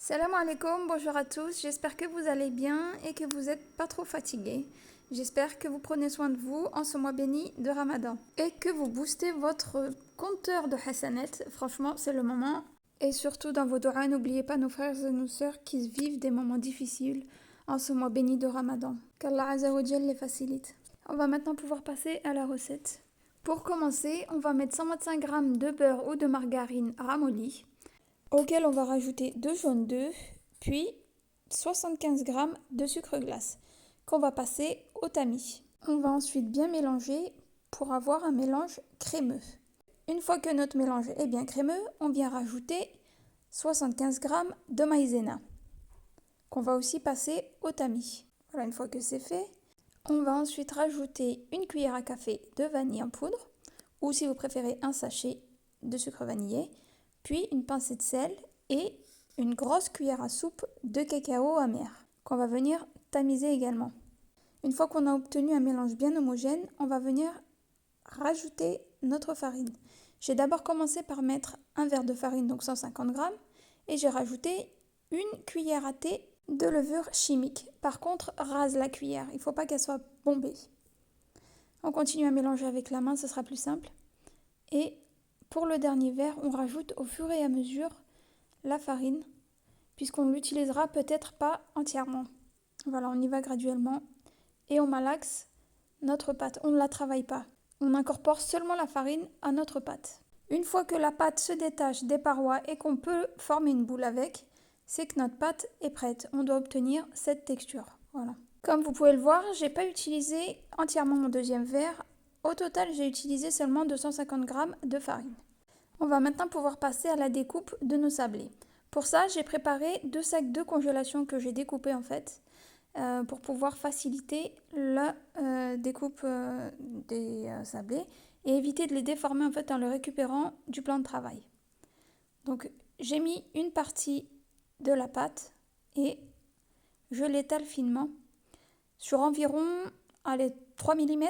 Salam alaikum, bonjour à tous, j'espère que vous allez bien et que vous n'êtes pas trop fatigués. J'espère que vous prenez soin de vous en ce mois béni de Ramadan et que vous boostez votre compteur de Hassanet. Franchement, c'est le moment. Et surtout dans vos doigts, n'oubliez pas nos frères et nos sœurs qui vivent des moments difficiles en ce mois béni de Ramadan. Qu'Allah Azza wa Jal les facilite. On va maintenant pouvoir passer à la recette. Pour commencer, on va mettre 125 g de beurre ou de margarine ramolli, auquel on va rajouter 2 jaunes d'œufs, puis 75 g de sucre glace, qu'on va passer au tamis. On va ensuite bien mélanger pour avoir un mélange crémeux. Une fois que notre mélange est bien crémeux, on vient rajouter 75 g de maïzena, qu'on va aussi passer au tamis. Voilà, une fois que c'est fait, on va ensuite rajouter une cuillère à café de vanille en poudre, ou si vous préférez un sachet de sucre vanillé, puis une pincée de sel et une grosse cuillère à soupe de cacao amer, qu'on va venir tamiser également. Une fois qu'on a obtenu un mélange bien homogène, on va venir rajouter notre farine. J'ai d'abord commencé par mettre un verre de farine, donc 150 g, et j'ai rajouté une cuillère à thé de levure chimique. Par contre, rase la cuillère, il ne faut pas qu'elle soit bombée. On continue à mélanger avec la main, ce sera plus simple. Et pour le dernier verre, on rajoute au fur et à mesure la farine, puisqu'on ne l'utilisera peut-être pas entièrement. Voilà, on y va graduellement et on malaxe notre pâte. On ne la travaille pas. On incorpore seulement la farine à notre pâte. Une fois que la pâte se détache des parois et qu'on peut former une boule avec, c'est que notre pâte est prête. On doit obtenir cette texture. Voilà. Comme vous pouvez le voir, je n'ai pas utilisé entièrement mon deuxième verre. Au total, j'ai utilisé seulement 250 g de farine. On va maintenant pouvoir passer à la découpe de nos sablés. Pour ça, j'ai préparé 2 sacs de congélation que j'ai découpés en fait, pour pouvoir faciliter la découpe des sablés et éviter de les déformer en fait en le récupérant du plan de travail. Donc j'ai mis une partie de la pâte et je l'étale finement sur environ 3 mm.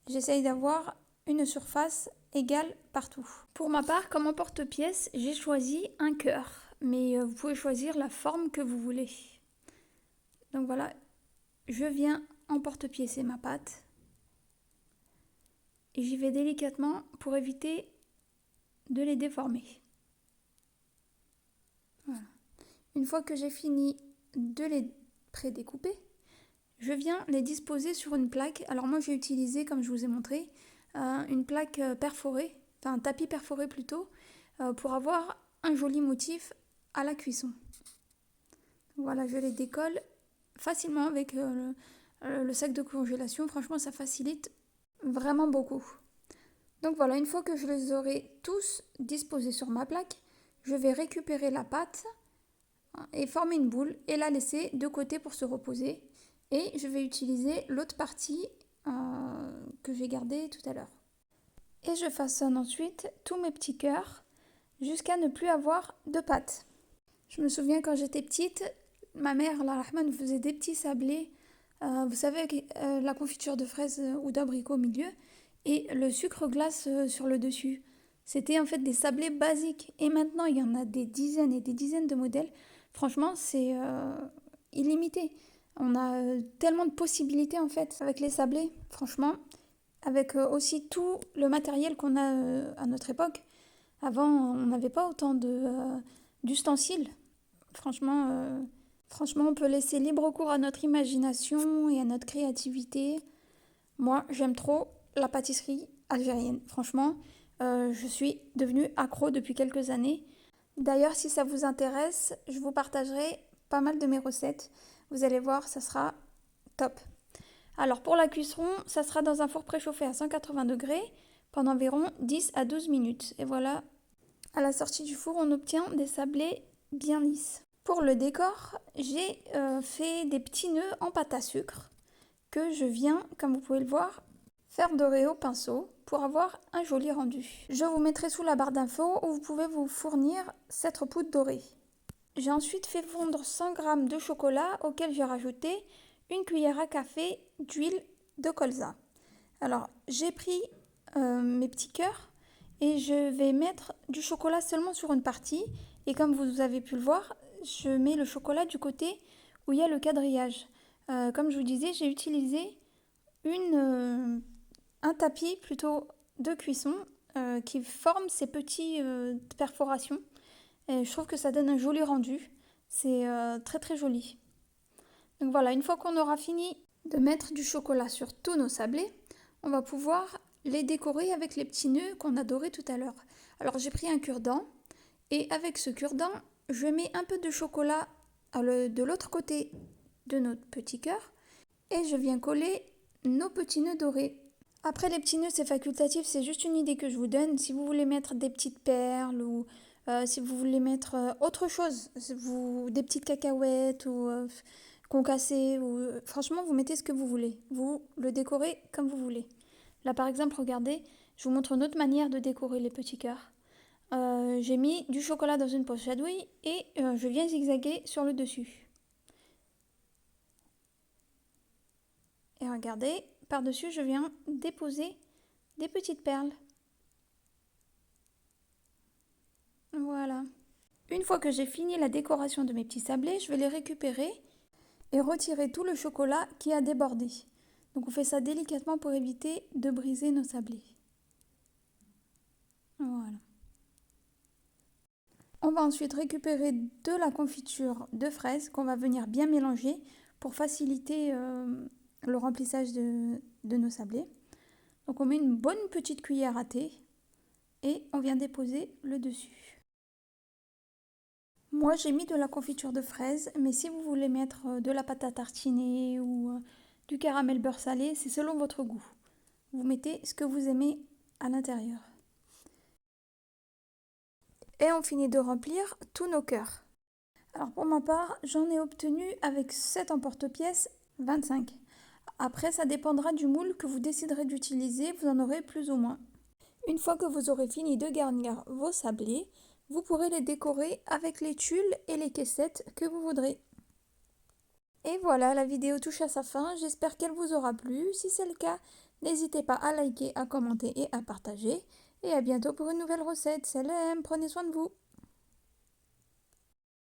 J'essaye d'avoir une surface égale partout. Pour ma part, comme emporte-pièce, j'ai choisi un cœur, mais vous pouvez choisir la forme que vous voulez. Donc voilà, je viens emporte-piècer ma pâte et j'y vais délicatement pour éviter de les déformer. Voilà. Une fois que j'ai fini de les pré-découper, je viens les disposer sur une plaque. Alors moi j'ai utilisé, comme je vous ai montré, une plaque perforée, enfin un tapis perforé plutôt, pour avoir un joli motif à la cuisson. Voilà, je les décolle facilement avec le sac de congélation. Franchement, ça facilite vraiment beaucoup. Donc voilà, une fois que je les aurai tous disposés sur ma plaque, je vais récupérer la pâte et former une boule et la laisser de côté pour se reposer. Et je vais utiliser l'autre partie que j'ai gardée tout à l'heure. Et je façonne ensuite tous mes petits cœurs jusqu'à ne plus avoir de pâte. Je me souviens quand j'étais petite, ma mère, la Rahman, nous faisait des petits sablés. Vous savez, avec la confiture de fraises ou d'abricots au milieu et le sucre glace sur le dessus. C'était en fait des sablés basiques. Et maintenant, il y en a des dizaines et des dizaines de modèles. Franchement, c'est illimité. On a tellement de possibilités en fait avec les sablés, franchement, avec aussi tout le matériel qu'on a à notre époque. Avant, on n'avait pas autant d'ustensiles. Franchement, on peut laisser libre cours à notre imagination et à notre créativité. Moi, j'aime trop la pâtisserie algérienne. Franchement, je suis devenue accro depuis quelques années. D'ailleurs, si ça vous intéresse, je vous partagerai pas mal de mes recettes. Vous allez voir, ça sera top. Alors pour la cuisson, ça sera dans un four préchauffé à 180 degrés pendant environ 10 à 12 minutes. Et voilà, à la sortie du four, on obtient des sablés bien lisses. Pour le décor, j'ai fait des petits nœuds en pâte à sucre que je viens, comme vous pouvez le voir, faire dorer au pinceau pour avoir un joli rendu. Je vous mettrai sous la barre d'infos où vous pouvez vous fournir cette poudre dorée. J'ai ensuite fait fondre 100 g de chocolat auquel j'ai rajouté une cuillère à café d'huile de colza. Alors j'ai pris mes petits cœurs Et je vais mettre du chocolat seulement sur une partie. Et comme vous avez pu le voir, je mets le chocolat du côté où il y a le quadrillage. Comme je vous disais, j'ai utilisé un tapis plutôt de cuisson qui forme ces petites perforations. Et je trouve que ça donne un joli rendu. C'est très très joli. Donc voilà, une fois qu'on aura fini de mettre du chocolat sur tous nos sablés, on va pouvoir les décorer avec les petits nœuds qu'on a dorés tout à l'heure. Alors j'ai pris un cure-dent et avec ce cure-dent, je mets un peu de chocolat de l'autre côté de notre petit cœur et je viens coller nos petits nœuds dorés. Après les petits nœuds, c'est facultatif, c'est juste une idée que je vous donne. Si vous voulez mettre des petites perles ou si vous voulez mettre autre chose, des petites cacahuètes ou concassées, ou franchement, vous mettez ce que vous voulez. Vous le décorez comme vous voulez. Là, par exemple, regardez, je vous montre une autre manière de décorer les petits cœurs. J'ai mis du chocolat dans une poche à douille et je viens zigzaguer sur le dessus. Et regardez, par-dessus, je viens déposer des petites perles. Voilà. Une fois que j'ai fini la décoration de mes petits sablés, je vais les récupérer et retirer tout le chocolat qui a débordé. Donc on fait ça délicatement pour éviter de briser nos sablés. Voilà. On va ensuite récupérer de la confiture de fraises qu'on va venir bien mélanger pour faciliter le remplissage de nos sablés. Donc on met une bonne petite cuillère à thé et on vient déposer le dessus. Moi j'ai mis de la confiture de fraises, mais si vous voulez mettre de la pâte à tartiner ou du caramel beurre salé, c'est selon votre goût. Vous mettez ce que vous aimez à l'intérieur. Et on finit de remplir tous nos cœurs. Alors pour ma part, j'en ai obtenu avec 7 emporte-pièces 25. Après, ça dépendra du moule que vous déciderez d'utiliser, vous en aurez plus ou moins. Une fois que vous aurez fini de garnir vos sablés, vous pourrez les décorer avec les tulles et les caissettes que vous voudrez. Et voilà, la vidéo touche à sa fin, j'espère qu'elle vous aura plu. Si c'est le cas, n'hésitez pas à liker, à commenter et à partager. Et à bientôt pour une nouvelle recette. Salam, prenez soin de vous.